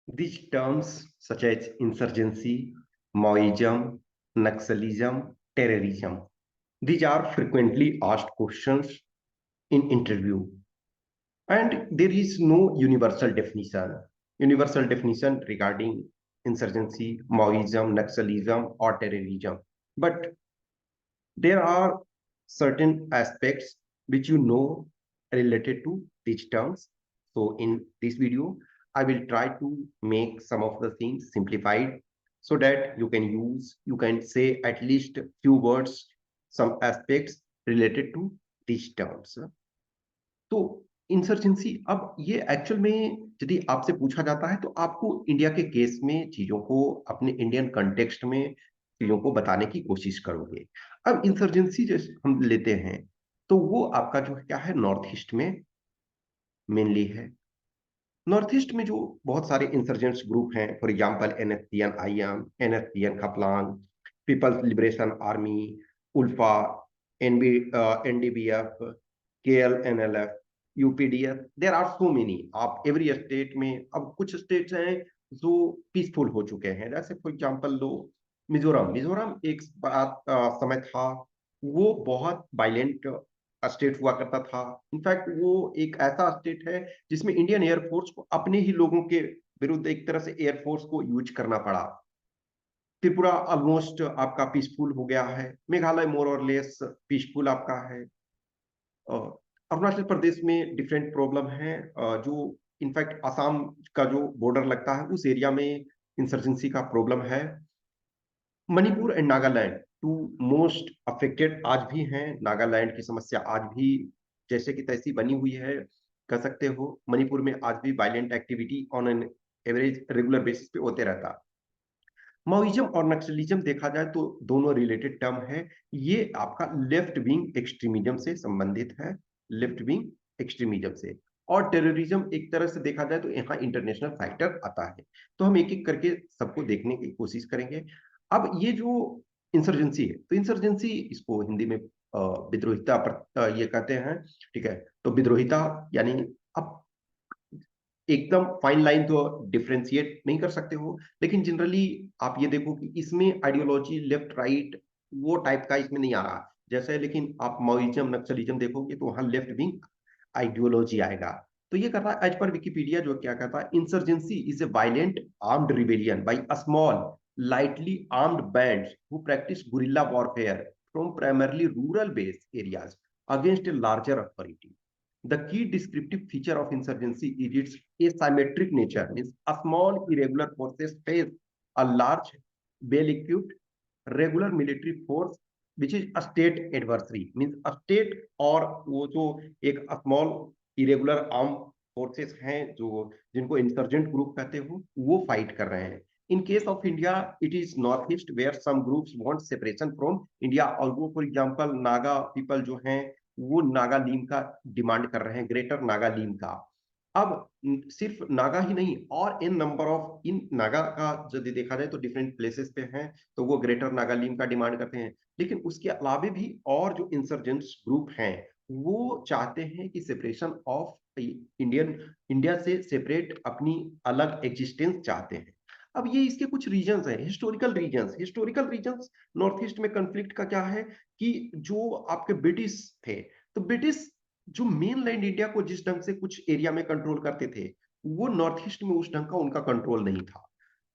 These terms such as insurgency, Maoism, Naxalism, terrorism, these are frequently asked questions in interview, and there is no universal definition regarding insurgency, Maoism, Naxalism, or terrorism. But there are certain aspects which related to these terms. So in this video, I will try to make some of the things simplified so that you can say at least few words, some aspects related to these terms. तो insurgency, अब ये actual में यदि आपसे पूछा जाता है तो आपको इंडिया के केस में चीजों को, अपने इंडियन कंटेक्स्ट में चीजों को बताने की कोशिश करोगे। अब इंसर्जेंसी जैसे हम लेते हैं तो वो आपका जो क्या है, नॉर्थ ईस्ट में मेनली है। नॉर्थ ईस्ट में जो बहुत सारे इंसर्जेंट्स ग्रुप हैं, for example NSPN IM, NSPN Khaplan, People's Liberation Army, ULFA, NDBF, KLNLF, UPDF, there are so many. आप एवरी स्टेट में, अब कुछ स्टेट्स हैं जो पीसफुल हो चुके हैं, जैसे फॉर एग्जांपल लो मिजोरम। मिजोरम एक समय था वो बहुत वायलेंट स्टेट हुआ करता था। इनफैक्ट वो एक ऐसा स्टेट है जिसमें इंडियन एयरफोर्स को अपने ही लोगों के विरुद्ध एक तरह से एयरफोर्स को यूज करना पड़ा। त्रिपुरा ऑलमोस्ट आपका पीसफुल हो गया है, मेघालय मोर और लेस पीसफुल आपका है। अरुणाचल प्रदेश में डिफरेंट प्रॉब्लम है, जो इनफैक्ट असम का जो बॉर्डर लगता है उस एरिया में इंसर्जेंसी का प्रॉब्लम है। Manipur and Nagaland two most affected आज भी हैं। नागालैंड की समस्या आज भी जैसे कि तैसी बनी हुई है, कह सकते हो। मणिपुर में आज भी violent activity on an average regular basis पे होते रहता। माओइज्म और नक्सलिज्म देखा जाए तो दोनों रिलेटेड टर्म है। ये आपका लेफ्ट विंग एक्सट्रीमिज्म से संबंधित है, लेफ्ट विंग एक्सट्रीमिज्म से। और टेररिज्म एक तरह से देखा जाए तो यहाँ इंटरनेशनल फैक्टर आता है। तो हम एक एक करके सबको देखने की कोशिश करेंगे। अब ये जो इंसर्जेंसी है, तो इंसर्जेंसी इसको हिंदी में विद्रोहिता ये कहते हैं, ठीक है। तो विद्रोहिता यानी, अब एकदम फाइन लाइन तो डिफरेंशिएट नहीं कर सकते हो, लेकिन जनरली आप ये देखो कि इसमें आइडियोलॉजी लेफ्ट राइट वो टाइप का इसमें नहीं आ रहा जैसे। लेकिन आप माओइज्म नक्सलिज्म देखोगे तो वहां लेफ्ट विंग आइडियोलॉजी आएगा। तो ये कर रहा है एज पर विकिपीडिया, जो क्या कहता है, insurgency is a violent armed rebellion by a small lightly armed bands who practice guerrilla warfare from primarily rural based areas against a larger authority. The key descriptive feature of insurgency is its asymmetric nature, means a small irregular forces face a large well-equipped regular military force which is a state adversary, means a state, और वो जो एक small irregular arm forces हैं जो जिनको insurgent group कहते हो वो फाइट कर रहे हैं। In case of India, it is northeast where some groups want separation from India. और वो फॉर एग्जाम्पल नागा पीपल जो हैं वो नागा लीम का डिमांड कर रहे हैं, ग्रेटर नागा लीम का। अब सिर्फ नागा ही नहीं, और इन नंबर ऑफ इन नागा का यदि देखा जाए तो डिफरेंट प्लेसेस पे हैं, तो वो ग्रेटर नागालैंड का डिमांड करते हैं। लेकिन उसके अलावा भी और जो इंसर्जेंट्स ग्रुप हैं वो चाहते हैं कि सेपरेशन ऑफ इंडिया से सेपरेट अपनी अलग एग्जिस्टेंस चाहते हैं। अब ये इसके कुछ रीजंस हैं, हिस्टोरिकल रीजंस नॉर्थ ईस्ट में कंफ्लिक्ट का क्या है कि जो आपके ब्रिटिश थे, तो ब्रिटिश जो मेन लैंड इंडिया को जिस ढंग से कुछ एरिया में कंट्रोल करते थे, वो नॉर्थ ईस्ट में उस ढंग का उनका कंट्रोल नहीं था।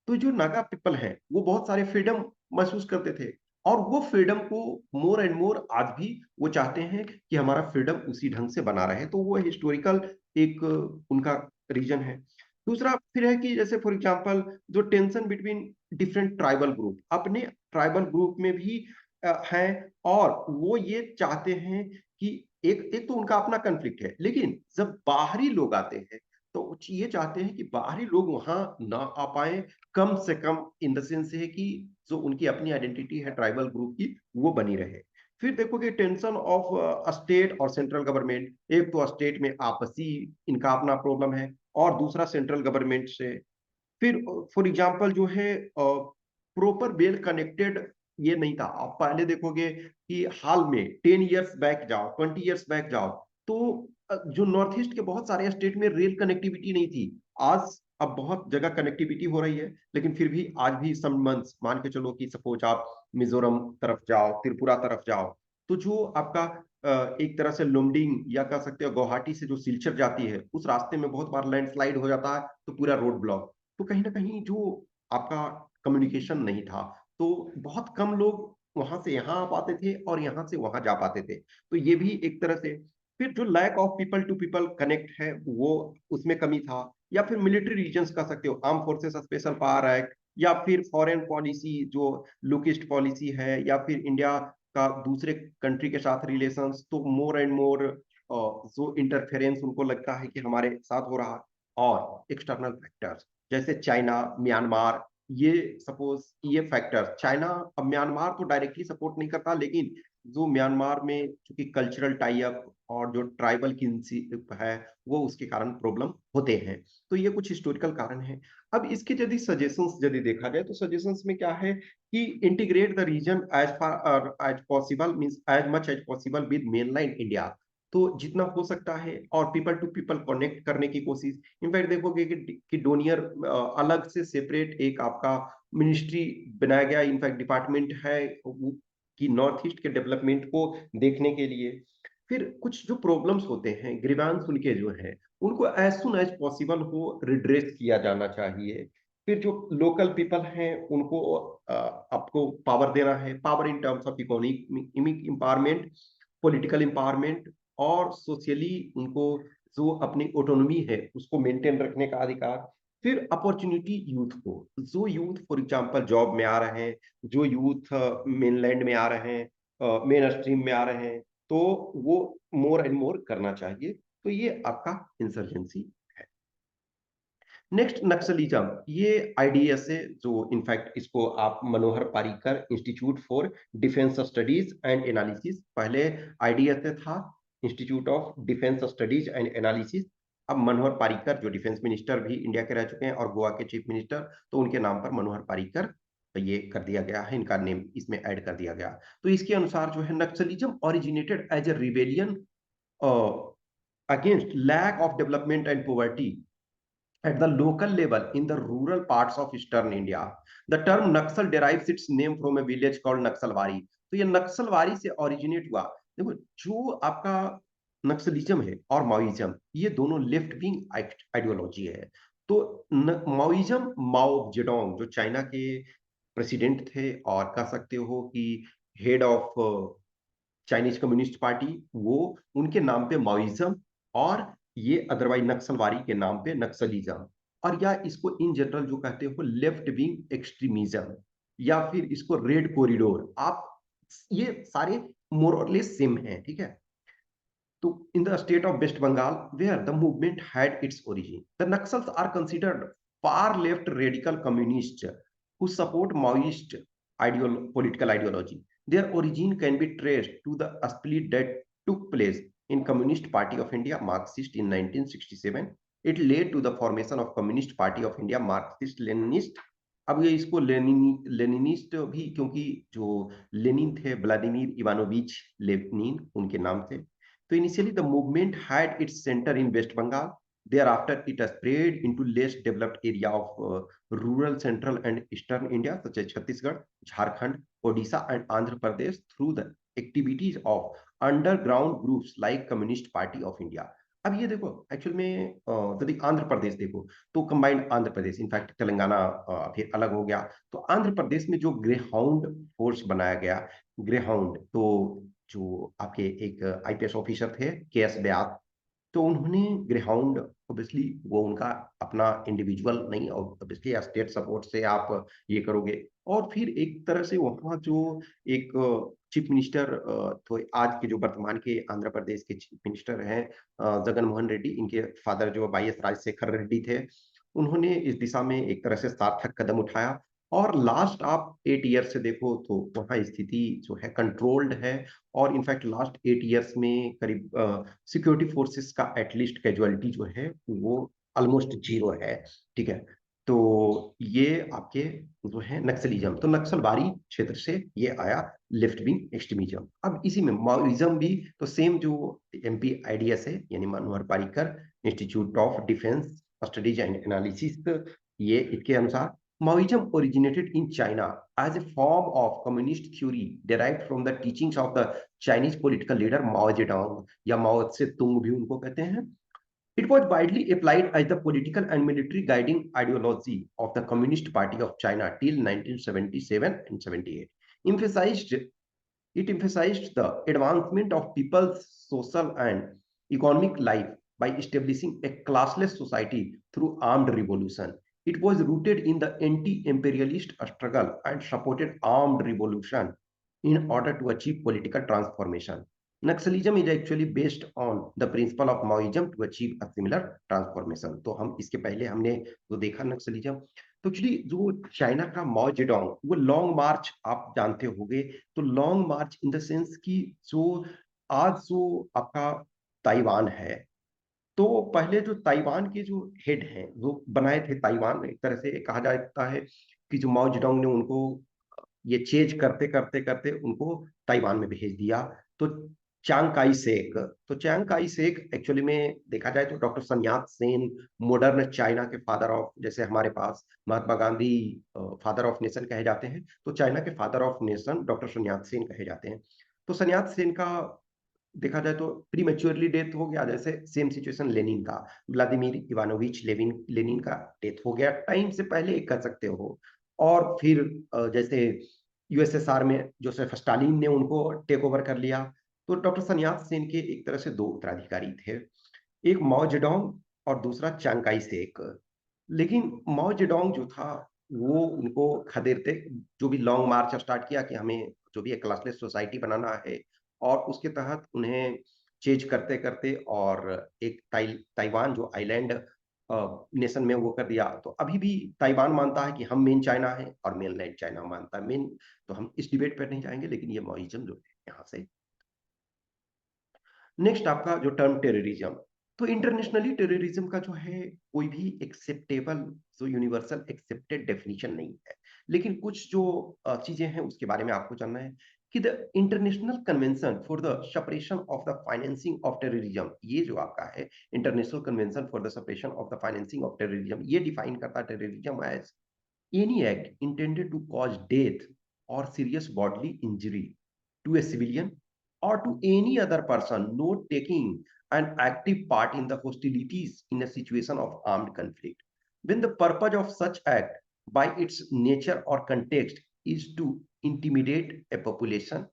तो जो नागा पीपल है वो बहुत सारे फ्रीडम महसूस करते थे, और वो फ्रीडम को मोर एंड मोर आज भी वो चाहते हैं कि हमारा फ्रीडम उसी ढंग से बना रहे। तो वो हिस्टोरिकल एक उनका रीजन है। दूसरा फिर है कि जैसे फॉर एग्जांपल जो tension between different tribal group, अपने ट्राइबल ग्रुप में भी है, और वो ये चाहते हैं कि एक एक तो उनका अपना कन्फ्लिक्ट है, लेकिन जब बाहरी लोग आते हैं तो ये चाहते हैं कि बाहरी लोग वहां ना आ पाए, कम से कम इन द सेंस है कि जो उनकी अपनी आइडेंटिटी है ट्राइबल ग्रुप की वो बनी रहे। फिर देखोगे टेंशन ऑफ स्टेट और सेंट्रल गवर्नमेंट, एक तो स्टेट में आपसी इनका अपना प्रॉब्लम है और दूसरा सेंट्रल गवर्नमेंट से। फिर फॉर एग्जांपल जो है प्रॉपर वेल कनेक्टेड ये नहीं था। आप पहले देखोगे कि हाल में 10 इयर्स बैक जाओ, 20 इयर्स बैक जाओ, तो जो नॉर्थ ईस्ट के बहुत सारे स्टेट में रेल कनेक्टिविटी नहीं थी। आज अब बहुत जगह कनेक्टिविटी हो रही है, लेकिन फिर भी आज भी सम मंथ्स मान के चलो कि सपोज आप मिजोरम तरफ जाओ, त्रिपुरा तरफ जाओ, तो जो आपका एक तरह से लुमडिंग या कह सकते हो गुवाहाटी से जो सिलचर जाती है, उस रास्ते में बहुत बार लैंडस्लाइड हो जाता है, तो पूरा रोड ब्लॉक। तो कहीं ना कहीं जो आपका कम्युनिकेशन नहीं था, तो बहुत कम लोग वहां से यहाँ आ पाते थे और यहाँ से वहां जा पाते थे। तो ये भी एक तरह से, फिर जो lack of people to people connect है वो उसमें कमी था। या फिर मिलिट्री रीजन्स कह सकते हो, arm forces special power act, या फिर फॉरेन पॉलिसी जो लुकिस्ट पॉलिसी है, या फिर इंडिया का दूसरे कंट्री के साथ रिलेशंस, तो मोर एंड मोर जो इंटरफेरेंस उनको लगता है कि हमारे साथ हो रहा। और एक्सटर्नल फैक्टर्स जैसे चाइना, म्यांमार, ये सपोज ये फैक्टर्स, चाइना अब म्यांमार को डायरेक्टली सपोर्ट नहीं करता, लेकिन जो म्यांमार में चूंकि कल्चरल टाई अप और जो ट्राइबल किनशिप है, वो उसके कारण प्रॉब्लम होते हैं। तो ये कुछ हिस्टोरिकल कारण है। अब इसके यदि सजेशंस यदि देखा जाए, तो सजेशंस में क्या है कि integrate the region as far as possible, means as much as possible with mainland India. तो जितना हो सकता है, और पीपल टू पीपल कनेक्ट करने की कोशिश। इनफैक्ट देखोगे कि डोनियर अलग से सेपरेट एक आपका मिनिस्ट्री बनाया गया, इनफैक्ट डिपार्टमेंट है कि नॉर्थ ईस्ट के डेवलपमेंट को देखने के लिए। फिर कुछ जो प्रॉब्लम्स होते हैं, ग्रीवांस उनके जो है, उनको एज सुन एज पॉसिबल हो रिड्रेस किया जाना चाहिए। फिर जो लोकल पीपल हैं उनको आपको पावर देना है, power in terms of economic empowerment, political empowerment, और सोशली उनको जो अपनी ऑटोनॉमी है उसको मेंटेन रखने का अधिकार। फिर अपॉर्चुनिटी यूथ को, जो यूथ फॉर एग्जांपल जॉब में आ रहे हैं, जो यूथ मेनलैंड में आ रहे हैं, मेन स्ट्रीम में आ रहे हैं, तो वो मोर एंड मोर करना चाहिए। तो ये आपका इंसर्जेंसी है। नेक्स्ट नक्सलिज्म, ये आईडीएस है, जो इनफैक्ट इसको आप Manohar Parrikar Institute for Defence Studies and Analysis, पहले आईडीएस था Institute of Defence Studies and Analysis. अब मनोहर पारीकर जो डिफेंस मिनिस्टर भी इंडिया के रह चुके हैं और गोवा के चीफ मिनिस्टर, तो उनके नाम पर मनोहर पारीकर ये कर दिया गया है, इनका नेम इसमें ऐड कर दिया गया। तो इसके अनुसार जो है, naxalism originated as a rebellion against lack of development and poverty at the local level in the rural parts of eastern India. The term Naxal derives its name from a village called Naxalwari. तो ये नक्सलवारी से originate हुआ। देखो, जो आपका नक्सलिज्म है और Maoism, ये दोनों लेफ्ट विंग आइडियोलॉजी है। तो माओइज्म, माओ जेडोंग जो चाइना के प्रेसिडेंट थे, और कह सकते हो कि head of Chinese communist party, वो उनके नाम पे माओइज्म, और ये अदरवाइज नक्सलवारी के नाम पे नक्सलिज्म। और या इसको इन जनरल जो कहते हो लेफ्ट विंग एक्सट्रीमिज्म, या फिर इसको रेड कॉरिडोर, आप ये सारे मोर और लेस सेम हैं, ठीक है। तो in the state of West Bengal, where the movement had its origin, the Naxals are considered far left radical communists who support Maoist political ideology. Their origin can be traced to the split that took place in Communist Party of India, Marxist, in 1967. It led to the formation of Communist Party of India, Marxist Leninist. अब ये इसको Leninist भी, क्योंकि जो Lenin थे Vladimir Ivanovich Lenin, उनके नाम से। So initially, the movement had its center in West Bengal. Thereafter, it has spread into less developed area of rural central and eastern India, such as Chhattisgarh, Jharkhand, Odisha, and Andhra Pradesh, through the activities of underground groups like Communist Party of India. अब ये देखो, actual में यदि आंध्र प्रदेश देखो, तो combined Andhra Pradesh, in fact Telangana फिर अलग हो गया। तो आंध्र प्रदेश में जो ग्रेहाउंड फोर्स बनाया गया, ग्रेहाउंड, तो जो आपके एक आईपीएस ऑफिसर थे के एस व्यास, तो उन्होंने ग्रेहाउंड, ऑब्वियसली वो उनका अपना इंडिविजुअल नहीं, ऑब्वियसली स्टेट सपोर्ट से आप ये करोगे। और फिर एक तरह से वहाँ जो एक चीफ मिनिस्टर, तो आज के जो वर्तमान के आंध्र प्रदेश के चीफ मिनिस्टर हैं जगन मोहन रेड्डी, इनके फादर जो वाईएस राजशेखर रेड्डी थे, उन्होंने इस दिशा में एक तरह से सार्थक कदम उठाया। और लास्ट आप 8 ईयर से देखो तो वहाँ स्थिति जो है कंट्रोल्ड है। और इनफैक्ट लास्ट 8 ईयर्स में करीब सिक्योरिटी फोर्सेस का एटलीस्ट कैजुअलिटी जो है वो ऑलमोस्ट जीरो है, ठीक है। तो ये आपके जो है नक्सलिज्म, तो नक्सलवादी क्षेत्र से ये आया लेफ्ट विंग एक्सट्रीमिज्म। अब इसी में माओइज्म भी तो सेम, जो एमपी आईडीएस है यानी Manohar Parrikar Institute of Defence Studies and Analysis, ये इसके अनुसार Maoism originated in China as a form of communist theory derived from the teachings of the Chinese political leader Mao Zedong, या Mao से तुंग भी उनको कहते हैं। It was widely applied as the political and military guiding ideology of the Communist Party of China till 1977 and 78. Emphasized, it emphasized the advancement of people's social and economic life by establishing a classless society through armed revolution. It was rooted in the anti-imperialist struggle and supported armed revolution in order to achieve political transformation. Naxalism is actually based on the principle of Maoism to achieve a similar transformation. तो हम इसके पहले हमने जो देखा नक्सलिज्म, तो actually जो China का माओ जेडोंग, वो लॉन्ग मार्च आप जानते होंगे। तो long March in the sense कि जो आज जो आपका ताइवान है, तो पहले जो ताइवान के जो हेड हैं, जो बनाए थे ताइवान, एक तरह से कहा जाता है कि जो माओ जेडोंग ने उनको ये चेंज करते करते करते उनको ताइवान में भेज दिया। तो चांग काई शेक, तो चांग काई शेक एक्चुअली में देखा जाए तो doctor sun yat-sen modern China के फादर ऑफ, जैसे हमारे पास Mahatma Gandhi father of nation कहे जाते हैं, तो चाइना के father of nation doctor sun yat-sen कहे जाते हैं। तो sun yat-sen का देखा जाए तो प्रीमेच्योरली डेथ हो गया, जैसे सेम सिचुएशन लेनिन का, व्लादिमीर इवानोविच लेनिन का डेथ हो गया टाइम से पहले कह सकते हो। और फिर जैसे यूएसएसआर में जोसेफ स्टालिन ने उनको टेक ओवर कर लिया। तो डॉक्टर sun yat-sen के एक तरह से दो उत्तराधिकारी थे, एक माओ जेडोंग और दूसरा चांग काई शेक। लेकिन माओ जेडोंग जो था, वो उनको खदेड़ते, जो भी लॉन्ग मार्च स्टार्ट किया कि हमें जो भी एक क्लासलेस सोसाइटी बनाना है, और उसके तहत उन्हें चेंज करते करते और एक ताइवान जो आइलैंड नेशन में वो कर दिया। तो अभी भी ताइवान मानता है कि हम मेन चाइना है और मेनलैंड चाइना मानता है मेन। तो हम इस डिबेट पर नहीं जाएंगे, लेकिन ये मॉइज्म जो है यहाँ से। नेक्स्ट आपका जो टर्म टेररिज्म, तो इंटरनेशनली टेररिज्म का जो है कोई भी एक्सेप्टेबल, जो यूनिवर्सल एक्सेप्टेड डेफिनेशन नहीं है। लेकिन कुछ जो चीजें हैं उसके बारे में आपको जानना है कि the international convention for the separation of the financing of terrorism, ये जो आपका है international convention for the separation of the financing of terrorism, ये डिफाइन करता है terrorism as any act intended to cause death or serious bodily injury to a civilian or to any other person not taking an active part in the hostilities in a situation of armed conflict, when the purpose of such act by its nature or context is to intimidate a population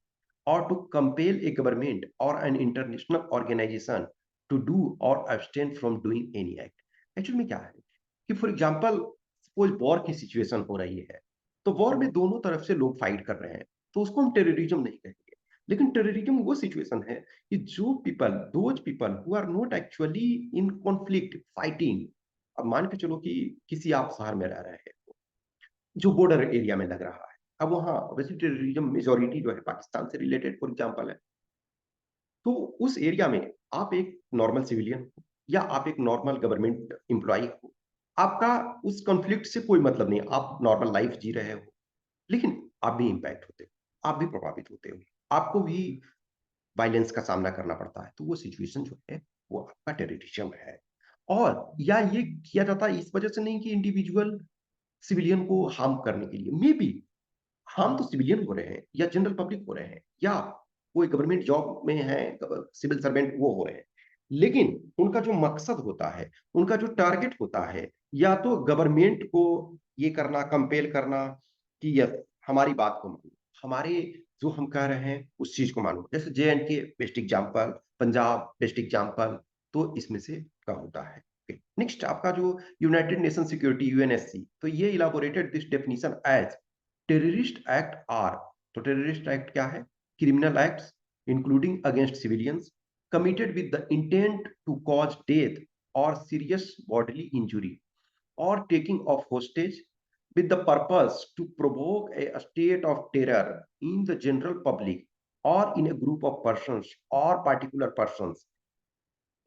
or to compel a government or an international organization to do or abstain from doing any act। Actually में क्या है कि for example suppose war की situation हो रही है, तो war में दोनों तरफ से लोग फाइट कर रहे हैं, तो उसको हम टेररिज्म नहीं कहेंगे। लेकिन टेररिज्म वो सिचुएशन है कि जो people, those people who are not actually in conflict fighting. अब मान के चलो कि किसी आप शहर में रह रहे हैं जो बॉर्डर एरिया में लग रहा है, अब वहाँ वैसे टेररिज्म मेजोरिटी जो है पाकिस्तान से रिलेटेड फॉर एग्जाम्पल है। तो उस एरिया में आप एक नॉर्मल सिविलियन हो या आप एक नॉर्मल गवर्नमेंट एम्प्लॉय हो, आपका उस कॉन्फ्लिक्ट से कोई मतलब नहीं, आप नॉर्मल लाइफ जी रहे हो, लेकिन आप भी इम्पैक्ट होते हो, आप भी प्रभावित होते हो, आपको भी वायलेंस का सामना करना पड़ता है। तो वो सिचुएशन जो है वो आपका टेररिज्म है। और या ये किया जाता है इस वजह से नहीं कि इंडिविजुअल सिविलियन को हार्म करने के लिए, मे बी हम तो सिविलियन हो रहे हैं या जनरल पब्लिक हो रहे हैं या कोई गवर्नमेंट जॉब में है, सिविल सर्वेंट वो हो रहे हैं, लेकिन उनका जो मकसद होता है, उनका जो टारगेट होता है, या तो गवर्नमेंट को ये करना, कंपेल करना कि यस हमारी बात को मानो, हमारे जो हम कह रहे हैं उस चीज को मानो। जैसे जे एंड के best example, Punjab best example, तो इसमें से का होता है। नेक्स्ट आपका जो यूनाइटेड नेशन सिक्योरिटी यूएनएससी, तो ये elaborated this definition as terrorist act are, तो टेररिस्ट एक्ट क्या है? Criminal acts including against civilians committed with the intent to cause death or serious bodily injury or taking of hostage with the purpose to provoke a state of terror in the general public or in a group of persons or particular persons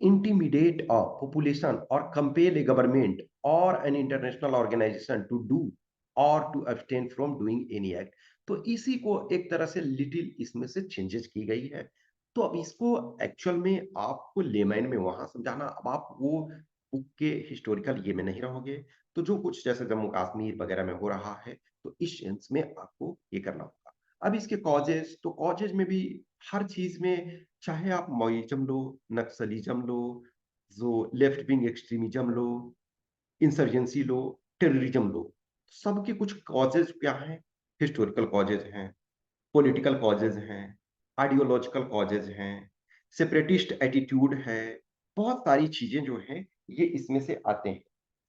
intimidate a population or compel a government or an international organization to do or to abstain from doing any act। तो इसी को एक तरह से little इसमें से changes की गई है। तो अब इसको एक्चुअल में आपको लेमैन में वहां समझाना, अब आप वो बुक के हिस्टोरिकल ये में नहीं रहोगे, तो जो कुछ जैसे जम्मू कश्मीर वगैरह में हो रहा है, तो इस सेंस में आपको ये करना होगा। अब इसके कॉजेज, तो कॉजेज में भी हर चीज में, चाहे आप माओइज्म लो, नक्सलिज्म लो, जो लेफ्ट विंग एक्सट्रीमिज्म लो, इंसर्जेंसी लो, टेररिज्म लो, सबके कुछ कॉजेज क्या हैं? हिस्टोरिकल कॉजेज हैं, पॉलिटिकल कॉजेज हैं, आइडियोलॉजिकल कॉजेज हैं, सेपरेटिस्ट एटीट्यूड है, बहुत सारी चीजें जो हैं ये इसमें से आते हैं।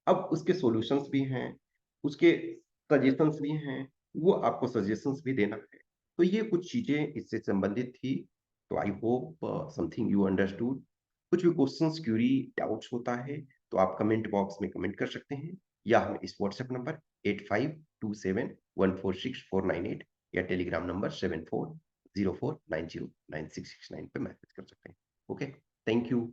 अब उसके सॉल्यूशंस भी हैं, उसके सजेशंस भी हैं, वो आपको सजेशंस भी देना है। तो ये कुछ चीजें इससे संबंधित थी। तो I hope something you understood. कुछ भी क्वेश्चंस, क्यूरी, डाउट्स होता है तो आप कमेंट बॉक्स में कमेंट कर सकते हैं, या हमें इस व्हाट्सएप नंबर 8527146498 या टेलीग्राम नंबर 7404909669 पे मैसेज कर सकते हैं। Okay, thank you.